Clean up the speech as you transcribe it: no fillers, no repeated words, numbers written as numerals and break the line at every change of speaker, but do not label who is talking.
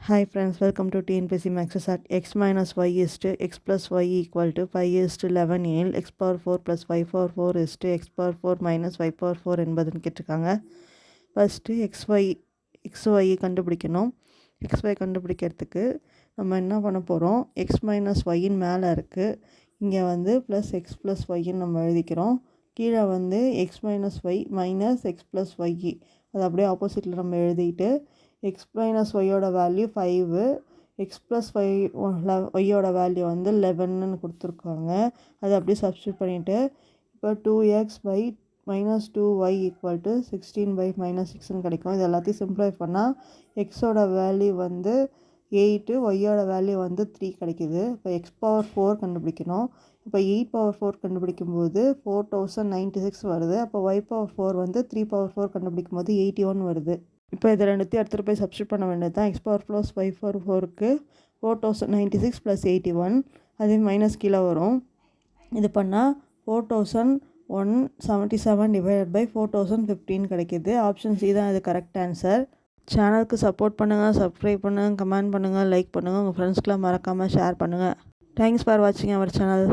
Hi friends, welcome to TNPSC Maxes at x minus y is to x plus y equal to pi is to 11 எனில் x power 4 plus y power 4 is to x power 4 minus y power 4 என்பதுன்னு கேட்டிருக்காங்க. First xy கண்டுபிடிக்கணும். xy கண்டுபிடிக்கிறதுக்கு நம்ம என்ன பண்ண போகிறோம், x minus ஒய்யின் மேலே இருக்குது, இங்கே வந்து ப்ளஸ் எக்ஸ் ப்ளஸ் ஒய்ன்னு நம்ம எழுதிக்கிறோம். கீழே வந்து x minus y minus x plus y, அது அப்படியே ஆப்போசிட்டில் நம்ம எழுதிட்டு எக்ஸ் மைனஸ் ஒய்யோட வேல்யூ 5, எக்ஸ் ப்ளஸ் ஒய்யோட வேல்யூ வந்து 11ன்னு கொடுத்துருக்காங்க. அதை அப்படியே சப்ஸ்டியூட் பண்ணிவிட்டு இப்போ 2x by minus 2y equal to 16/-6ன்னு கிடைக்கும். இது எல்லாத்தையும் சிம்ப்ளிஃபை பண்ணால் எக்ஸோட வேல்யூ வந்து 8, ஒய்யோட வேல்யூ வந்து 3 கிடைக்கிது. இப்போ எக்ஸ் பவர் 4 கண்டுபிடிக்கணும். இப்போ 8 பவர் 4 கண்டுபிடிக்கும்போது 4096 வருது. அப்போ ஒய் பவர் 4 வந்து 3 பவர் 4 கண்டுபிடிக்கும் போது 81 வருது. இப்போ இது ரெண்டுத்தையும் எடுத்துகிட்டு போய் சப்ஸ்டியூட் பண்ண வேண்டியது தான். X power plus y power 4க்கு 4096 ப்ளஸ் 81, அதே மைனஸ் கீழே வரும். இது பண்ணால் 4177 டிவைடட் பை 4015 கிடைக்கிது. ஆப்ஷன் சி தான் இது கரெக்ட் ஆன்சர். சேனலுக்கு சப்போர்ட் பண்ணுங்கள், சப்ஸ்கிரைப் பண்ணுங்கள், கமெண்ட் பண்ணுங்கள், லைக் பண்ணுங்கள், உங்கள் ஃப்ரெண்ட்ஸ்க்கெலாம் மறக்காமல் ஷேர் பண்ணுங்கள். தேங்க்ஸ் ஃபார் வாட்சிங் அவர் சேனல்.